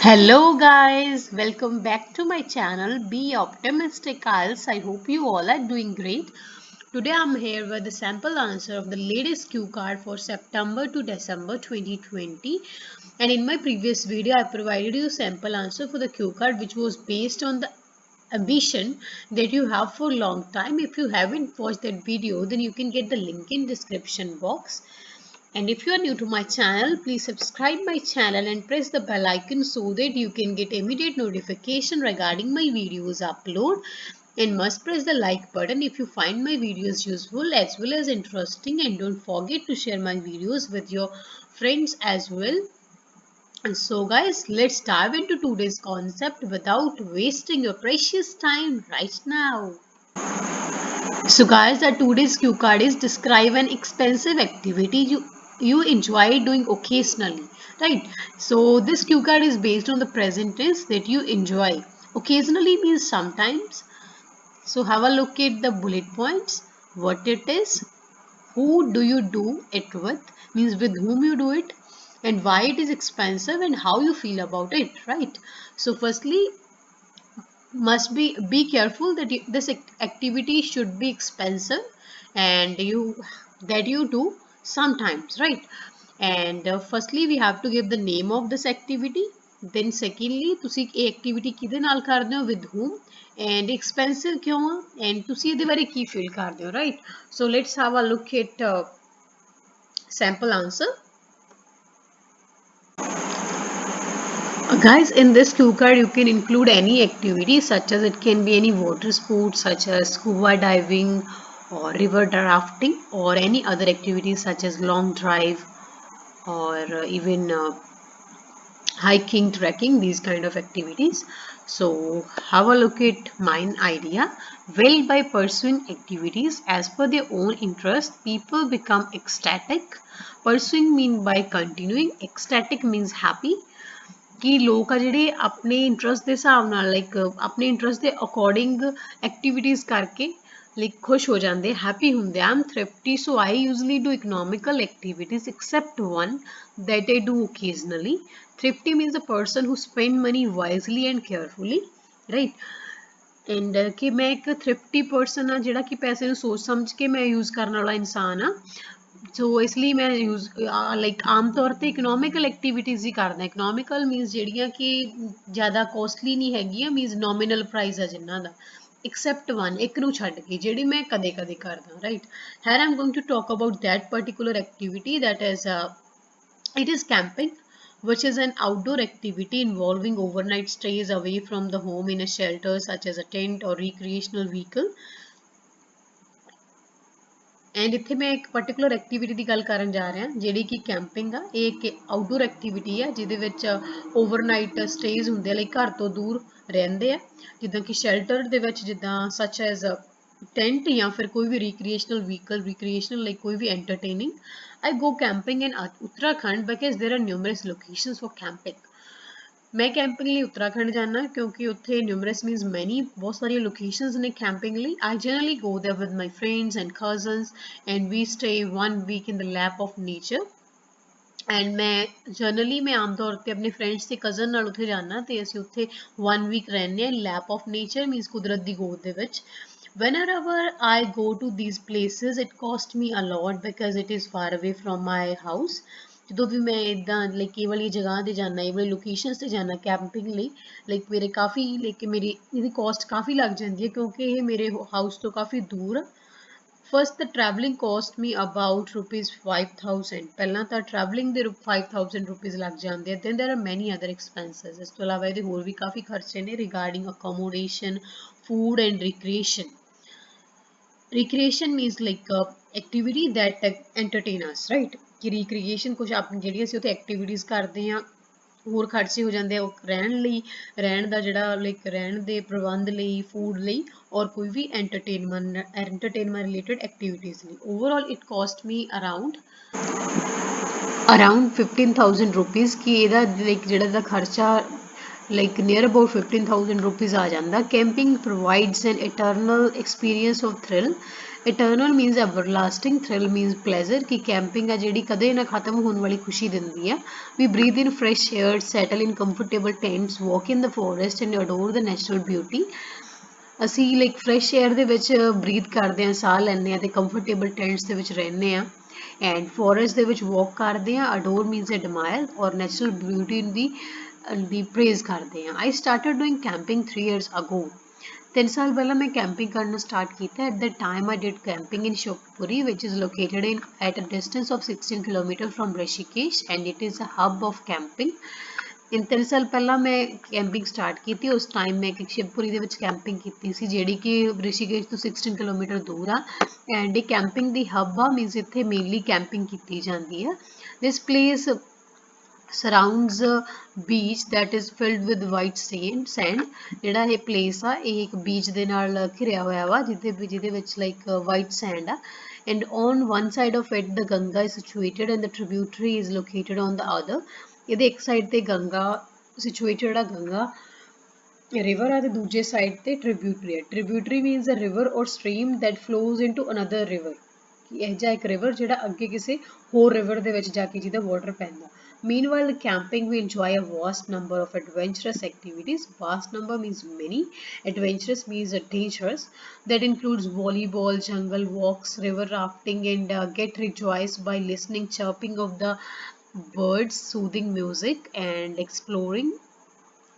Hello guys, welcome back to my channel Be Optimistic Isles. I hope you all are doing great. Today I'm here with the sample answer of the latest cue card for September to December 2020. And in my previous video I provided you sample answer for the cue card which was based on the ambition that you have for a long time. If you haven't watched that video, then you can get the link in description box. And if you are new to my channel, please subscribe my channel and press the bell icon so that you can get immediate notification regarding my videos upload. And must press the like button if you find my videos useful as well as interesting, and don't forget to share my videos with your friends as well. And so guys, let's dive into today's concept without wasting your precious time right now. So guys, the today's cue card is describe an expensive activity you enjoy doing occasionally, right? So this cue card is based on the present tense that you enjoy. Occasionally means sometimes. So have a look at the bullet points. What it is, who do you do it with, means with whom you do it, and why it is expensive and how you feel about it, right? So firstly, must be careful that this activity should be expensive and you do sometimes, right? And firstly we have to give the name of this activity. Then secondly, ਤੁਸੀਂ ਇਹ activity ਕਿਹਦੇ ਨਾਲ ਕਰਦੇ ਹੋ, with whom, and expensive ਕਿਉਂ ਆ, and ਤੁਸੀਂ ਇਹਦੇ ਬਾਰੇ ਕੀ feel ਕਰਦੇ ਹੋ, right? So let's have a look at sample answer. Guys, in this cue card you can include any activity, such as it can be any water sport such as scuba diving or river rafting, or any other activities such as long drive or even hiking, trekking, these kind of activities. So have a look at mine idea. Well, by pursuing activities as per their own interest, people become ecstatic. Pursuing mean by continuing, ecstatic means happy. ਕਿ ਲੋਕ ਆ ਜਿਹੜੇ ਆਪਣੇ interest ਦੇ ਹਿਸਾਬ ਨਾਲ ਆਪਣੇ interest ਦੇ ਅਕੋਰਡਿੰਗ ਐਕਟੀਵਿਟੀਜ਼ ਕਰਕੇ ਖੁਸ਼ ਹੋ ਜਾਂਦੇ, ਹੈਪੀ ਹੁੰਦੇ। I am thrifty, so I usually do economical activities except one that I do occasionally. Thrifty means a person who spend money wisely and carefully, right? And ਕਿ ਮੈਂ ਇੱਕ ਥ੍ਰਿਫਟੀ person ਆ ਜਿਹੜਾ ਕਿ ਪੈਸੇ ਨੂੰ ਸੋਚ ਸਮਝ ਕੇ ਮੈਂ ਯੂਜ਼ ਕਰਨ ਵਾਲਾ ਇਨਸਾਨ ਆ। ਸੋ ਇਸ ਲਈ ਮੈਂ ਆਮ ਤੌਰ 'ਤੇ ਇਕਨੋਮਿਕਲ ਐਕਟੀਵਿਟੀਜ਼ ਹੀ ਕਰਦਾ। ਇਕਨੋਮਿਕਲ ਮੀਨਸ ਜਿਹੜੀਆਂ ਕਿ ਜ਼ਿਆਦਾ ਕੋਸਟਲੀ ਨਹੀਂ ਹੈਗੀਆਂ, ਮੀਨਸ ਨੋਮੀਨਲ ਪ੍ਰਾਈਸ ਆ ਜਿਨ੍ਹਾਂ ਦਾ, except one, ਇੱਕ ਨੂੰ ਛੱਡ ਕੇ, ਜਿਹੜੀ ਮੈਂ ਕਦੇ ਕਦੇ ਕਰਦਾ, right? Here I'm going to talk about that particular activity, that is it is camping, which is an outdoor activity involving overnight stays away from the home in a shelter such as a tent or recreational vehicle. And ਇੱਥੇ ਮੈਂ ਇੱਕ particular activity ਦੀ ਗੱਲ ਕਰਨ ਜਾ ਰਿਹਾ ਜਿਹੜੀ ਕਿ camping ਆ। ਇਹ ਇੱਕ ਆਊਟਡੋਰ ਐਕਟੀਵਿਟੀ ਆ ਜਿਹਦੇ ਵਿੱਚ ਓਵਰਨਾਈਟ ਸਟੇਜ਼ ਹੁੰਦੇ ਆ, ਘਰ ਤੋਂ ਦੂਰ ਰਹਿੰਦੇ ਆ, ਜਿੱਦਾਂ ਕਿ ਸ਼ੈਲਟਰ ਦੇ ਵਿੱਚ, ਜਿੱਦਾਂ ਸੱਚ ਐਜ਼ ਟੈਂਟ ਜਾਂ ਫਿਰ ਕੋਈ ਵੀ ਰਿਕ੍ਰੀਏਸ਼ਨਲ ਵਹੀਕਲ, ਰਿਕ੍ਰੀਏਸ਼ਨਲ ਕੋਈ ਵੀ entertaining. I go camping in Uttarakhand because there are numerous locations for camping. मैं कैंपिंग ਲਈ उत्तराखंड जाना क्योंकि ਉੱਥੇ numerous means many, ਬਹੁਤ ਸਾਰੀਆਂ locations ਨੇ camping ਲਈ। I generally go there with my friends and cousins and we stay 1 week in the lap of nature. And ਮੈਂ ਜਨਰਲੀ ਮੈਂ ਆਮ ਤੌਰ 'ਤੇ ਆਪਣੇ ਫਰੈਂਡਸ ਤੇ ਕਜ਼ਨ ਨਾਲ ਉੱਥੇ ਜਾਣਾ ਅਤੇ ਅਸੀਂ ਉੱਥੇ 1 ਵੀਕ ਰਹਿੰਦੇ ਹਾਂ। ਲੈਪ ਆਫ ਨੇਚਰ ਮੀਨਸ ਕੁਦਰਤ ਦੀ ਗੋਦ ਦੇ ਵਿੱਚ। Whenever I go to these places, it cost me a lot because it is far away from my house. ਜਦੋਂ ਵੀ ਮੈਂ ਇੱਦਾਂ ਇਹ ਵਾਲੀ ਜਗ੍ਹਾ 'ਤੇ ਜਾਣਾ, ਇਹ ਵਾਲੀ ਲੋਕੇਸ਼ਨਸ 'ਤੇ ਜਾਣਾ ਕੈਂਪਿੰਗ ਲਈ, ਮੇਰੇ ਕਾਫੀ ਮੇਰੀ ਇਹਦੀ ਕੋਸਟ ਕਾਫੀ ਲੱਗ ਜਾਂਦੀ ਹੈ ਕਿਉਂਕਿ ਇਹ ਮੇਰੇ ਹਾਊਸ ਤੋਂ ਕਾਫੀ ਦੂਰ ਆ। First, the traveling cost me about ₹5,000. ਪਹਿਲਾਂ ਤਾਂ traveling ਦੇ ₹5,000 ਲੱਗ ਜਾਂਦੇ ਆ। Then there are many other expenses. ਇਸ ਤੋਂ ਇਲਾਵਾ ਇਹਦੇ ਹੋਰ ਵੀ ਕਾਫੀ ਖਰਚੇ ਨੇ regarding accommodation, food and recreation. Recreation means activity that entertain us, right? ਕਿ recreation ਕੁਝ ਆਪਣੀ ਜਿਹੜੀ ਅਸੀਂ ਉੱਥੇ activities ਕਰਦੇ ਹਾਂ, ਹੋਰ ਖਰਚੇ ਹੋ ਜਾਂਦੇ ਆ ਉਹ ਰਹਿਣ ਲਈ, ਰਹਿਣ ਦਾ ਜਿਹੜਾ ਰਹਿਣ ਦੇ ਪ੍ਰਬੰਧ ਲਈ, ਫੂਡ ਲਈ, ਔਰ ਕੋਈ ਵੀ entertainment related activities ਲਈ। Overall it cost me around ₹15,000 ਕਿ ਇਹਦਾ ਜਿਹੜਾ ਇਹਦਾ ਖਰਚਾ near about ₹15,000 ਆ ਜਾਂਦਾ। Camping provides an eternal experience of thrill Eternal means everlasting. Thrill means pleasure. कि camping है ਜਿਹੜੀ ਕਦੇ ਨਾ ਖਤਮ ਹੋਣ ਵਾਲੀ ਖੁਸ਼ੀ ਦਿੰਦੀ ਹੈ. We breathe in fresh air, settle in comfortable tents, walk in the forest and adore the natural beauty. ਅਸੀਂ ਲਾਈਕ ਫਰੈਸ਼ 에ਅਰ ਦੇ ਵਿੱਚ ਬਰੀਥ ਕਰਦੇ ਹਾਂ, ਸਾਹ ਲੈਂਦੇ ਹਾਂ ਤੇ ਕੰਫਰਟੇਬਲ ਟੈਂਟਸ ਦੇ ਵਿੱਚ ਰਹਿੰਦੇ ਹਾਂ ਐਂਡ ਫੋਰੈਸਟ ਦੇ ਵਿੱਚ ਵਾਕ ਕਰਦੇ ਹਾਂ. ਅਡੋਰ ਮੀਨਸ ਐਡਮਾਇਰ ਔਰ ਨੈਚੁਰਲ ਬਿਊਟੀ ਦੀ ਪ੍ਰੇਜ਼ ਕਰਦੇ ਹਾਂ. ਆਈ started doing camping 3 years ago. 3 ਸਾਲ ਪਹਿਲਾਂ ਮੈਂ ਕੈਂਪਿੰਗ ਕਰਨਾ ਸਟਾਰਟ ਕੀਤਾ. At the time I did camping in Shivpuri ਵਿਚ is located in at a distance of 16 kilometre from Rishikesh and it is a hub of camping. 3 ਸਾਲ ਪਹਿਲਾਂ ਮੈਂ ਕੈਂਪਿੰਗ ਸਟਾਰਟ ਕੀਤੀ. ਉਸ ਟਾਈਮ ਮੈਂ ਇੱਕ ਸ਼ਿਵਪੁਰੀ ਦੇ ਵਿੱਚ ਕੈਂਪਿੰਗ ਕੀਤੀ ਸੀ ਜਿਹੜੀ ਕਿ ਰਿਸ਼ੀਕੇਸ਼ ਤੋਂ 16 ਕਿਲੋਮੀਟਰ ਦੂਰ ਆ ਐਂਡ ਇਹ ਕੈਂਪਿੰਗ ਦੀ ਹੱਬ ਆ ਮੀਨਸ ਇੱਥੇ ਮੇਨਲੀ ਕੈਂਪਿੰਗ ਕੀਤੀ ਜਾਂਦੀ ਹੈ. This place surrounds a beach that is filled with white sand. ਜਿਹੜਾ ਇਹ ਪਲੇਸ ਆ ਇਹ ਇੱਕ ਬੀਚ ਦੇ ਨਾਲ ਘਿਰਿਆ ਹੋਇਆ ਵਾ ਜਿਹਦੇ ਵਿੱਚ ਲਾਈਕ ਵਾਈਟ ਸੈਂਡ ਆ and on one side of it the Ganga is situated and the tributary is located on the other. ਇਹਦੇ ਇੱਕ ਸਾਈਡ ਤੇ ਗੰਗਾ ਸਿਚੁਏਟਡ ਆ, ਗੰਗਾ river ਆ ਤੇ ਦੂਜੇ ਸਾਈਡ ਤੇ tributary ਹੈ. Tributary means a river or stream that flows into another river. ਇਹ ਜਿਹਾ ਇੱਕ river ਜਿਹੜਾ ਅੱਗੇ ਕਿਸੇ ਹੋਰ river ਦੇ ਵਿੱਚ ਜਾ ਕੇ ਜਿਹਦਾ water ਪੈਂਦਾ. Meanwhile, camping we enjoy a vast number of adventurous activities. Vast number means many. Adventurous means dangerous. That includes volleyball, jungle walks, river rafting, and get rejoiced by listening chirping of the birds, soothing music, and exploring.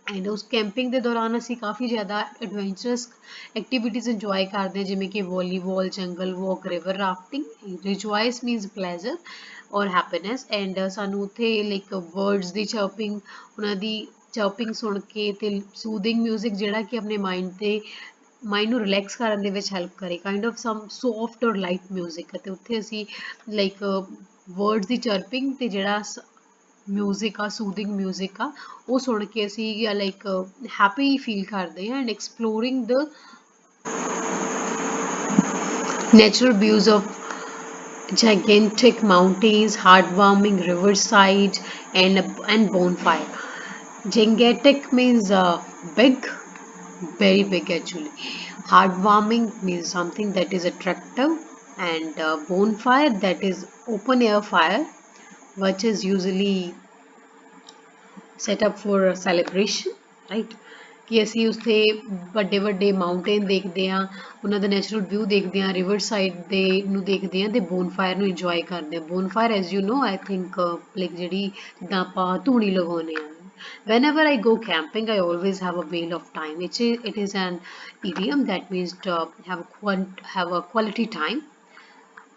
And ਉਸ camping ਦੇ ਦੌਰਾਨ ਅਸੀਂ ਕਾਫੀ ਜ਼ਿਆਦਾ adventures activities enjoy ਕਰਦੇ ਹਾਂ ਜਿਵੇਂ ਕਿ volleyball, ਜੰਗਲ ਵਾਕ, ਰਿਵਰ ਰਾਫਟਿੰਗ. ਰਿਜੋਇਸ ਮੀਨਸ ਪਲੈਜ਼ਰ ਔਰ ਹੈਪੀਨੈਸ ਐਂਡ ਸਾਨੂੰ ਉੱਥੇ ਲਾਈਕ ਬਰਡਸ ਦੀ ਚਰਪਿੰਗ, ਉਹਨਾਂ ਦੀ ਚਰਪਿੰਗ ਸੁਣ ਕੇ ਤੇ ਸੂਦਿੰਗ ਮਿਊਜ਼ਿਕ ਜਿਹੜਾ ਕਿ ਆਪਣੇ ਮਾਈਂਡ ਨੂੰ ਰਿਲੈਕਸ ਕਰਨ ਦੇ ਵਿੱਚ ਹੈਲਪ ਕਰੇ, ਕਾਈਂਡ ਆਫ ਸਮ ਸੌਫਟ ਔਰ ਲਾਈਟ ਮਿਊਜ਼ਿਕ. ਅਤੇ ਉੱਥੇ ਅਸੀਂ ਲਾਈਕ ਵਰਡਸ ਦੀ ਚਰਪਿੰਗ ਅਤੇ ਜਿਹੜਾ ਮਿਊਜ਼ਿਕ ਆ, ਸੂਦਿੰਗ ਮਿਊਜ਼ਿਕ ਆ, ਉਹ ਸੁਣ ਕੇ ਅਸੀਂ ਲਾਈਕ ਹੈਪੀ ਫੀਲ ਕਰਦੇ ਹਾਂ. And exploring the natural views of gigantic mountains, heartwarming riverside, and bonfire. Gigantic means big, very big actually. Heartwarming means something that is attractive, and bonfire, that is open air fire, which is usually set up for a celebration, right? ਕਿ ਅਸੀਂ ਉੱਥੇ ਵੱਡੇ ਵੱਡੇ mountain ਦੇਖਦੇ ਹਾਂ, ਉਹਨਾਂ ਦਾ natural view ਦੇਖਦੇ ਹਾਂ, ਰਿਵਰ ਸਾਈਡ ਦੇ ਨੂੰ ਦੇਖਦੇ ਹਾਂ ਤੇ ਬੋਨਫਾਇਰ ਨੂੰ ਇੰਜੋਏ ਕਰਦੇ ਹਾਂ. Bonfire as you know I think like ਜਿਹੜੀ ਜਿੱਦਾਂ ਆਪਾਂ ਧੂਣੀ ਲਗਾਉਂਦੇ ਹਾਂ. Whenever I go camping, I always have a whale of time. It is an idiom that means to have a quality time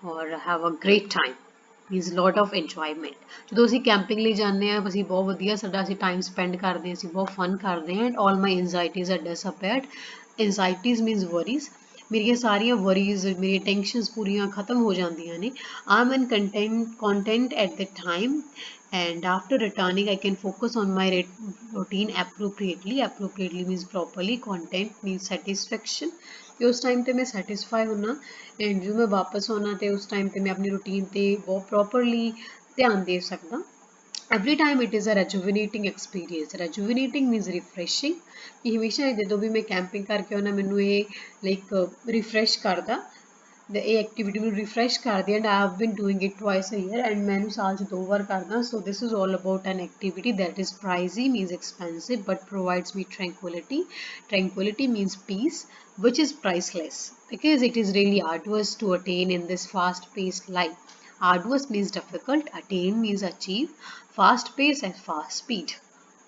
or have a great time. Means lot of enjoyment. ਜਦੋਂ ਅਸੀਂ camping ਲਈ ਜਾਂਦੇ ਹਾਂ ਅਸੀਂ ਬਹੁਤ ਵਧੀਆ ਸਾਡਾ ਅਸੀਂ ਟਾਈਮ ਸਪੈਂਡ ਕਰਦੇ ਹਾਂ, ਅਸੀਂ ਬਹੁਤ ਫਨ ਕਰਦੇ ਹਾਂ. And all my anxieties are disappeared. Anxieties means worries. ਮੇਰੀਆਂ ਸਾਰੀਆਂ ਵਰੀਜ਼, ਮੇਰੀਆਂ ਟੈਨਸ਼ਨਸ ਪੂਰੀਆਂ ਖਤਮ ਹੋ ਜਾਂਦੀਆਂ ਨੇ. ਆਮ ਇਨ content at the time and after returning I can focus on my routine appropriately. Appropriately means properly. Content means satisfaction. ਕਿ ਉਸ ਟਾਈਮ 'ਤੇ ਮੈਂ ਸੈਟਿਸਫਾਈ ਹੁੰਨਾ ਐਂਡ ਜਦੋਂ ਮੈਂ ਵਾਪਸ ਆਉਣਾ ਅਤੇ ਉਸ ਟਾਈਮ 'ਤੇ ਮੈਂ ਆਪਣੀ ਰੂਟੀਨ 'ਤੇ ਬਹੁਤ ਪ੍ਰੋਪਰਲੀ ਧਿਆਨ ਦੇ ਸਕਦਾ. every time it is a rejuvenating experience. Rejuvenating means refreshing. ਕਿ ਹਮੇਸ਼ਾ ਜਦੋਂ ਵੀ ਮੈਂ ਕੈਂਪਿੰਗ ਕਰਕੇ ਆਉਣਾ ਮੈਨੂੰ ਇਹ ਲਾਈਕ ਰਿਫਰੈਸ਼ ਕਰਦਾ, ਇਹ ਐਕਟੀਵਿਟੀ ਨੂੰ ਰਿਫਰੈਸ਼ ਕਰਦੀ. And I have been doing it twice a year and ਮੈਂ ਇਹਨੂੰ ਸਾਲ 'ਚ 2 ਵਾਰ ਕਰਦਾ. So this is all about an activity that is pricey means expensive but provides me tranquility. Tranquility means peace which is priceless because it is really arduous to attain in this fast-paced life. Arduous means difficult, attain means achieve, fast pace and fast speed.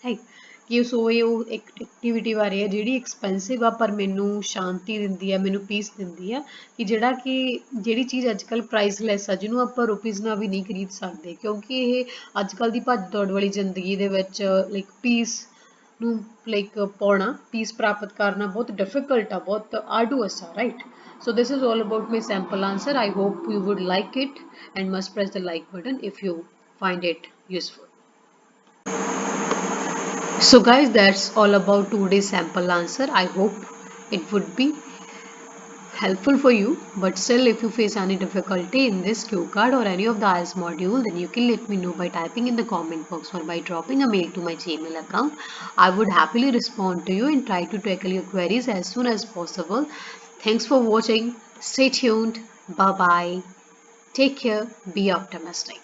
Right? ਕਿ ਸੋ ਇਹ ਉਹ ਇੱਕ activity ਬਾਰੇ ਹੈ ਜਿਹੜੀ expensive ਆ ਪਰ ਮੈਨੂੰ ਸ਼ਾਂਤੀ ਦਿੰਦੀ ਆ, ਮੈਨੂੰ ਪੀਸ ਦਿੰਦੀ ਆ. ਕਿ ਜਿਹੜੀ ਚੀਜ਼ ਅੱਜ ਕੱਲ੍ਹ ਪ੍ਰਾਈਸਲੈਸ ਆ, ਜਿਹਨੂੰ ਆਪਾਂ ਰੁਪੀਜ਼ ਨਾਲ ਵੀ ਨਹੀਂ ਖਰੀਦ ਸਕਦੇ, ਕਿਉਂਕਿ ਇਹ ਅੱਜ ਕੱਲ੍ਹ ਦੀ ਭੱਜ ਦੌੜ ਵਾਲੀ ਜ਼ਿੰਦਗੀ ਦੇ ਵਿੱਚ ਲਾਈਕ ਪੀਸ ਨੂੰ ਲਾਈਕ ਪਾਉਣਾ, ਪੀਸ ਪ੍ਰਾਪਤ ਕਰਨਾ ਬਹੁਤ ਡਿਫਿਕਲਟ ਆ, ਬਹੁਤ ਆਰਡੂਅਸ ਆ, right? So this is all about my sample answer. I hope you would like it and must press the like button if you find it useful. So guys, that's all about today's sample answer. I hope it would be helpful for you, but still if you face any difficulty in this cue card or any of the IELTS module, then you can let me know by typing in the comment box or by dropping a mail to my Gmail account. I would happily respond to you and try to tackle your queries as soon as possible. Thanks for watching. Stay tuned. Bye bye. Take care. Be optimistic.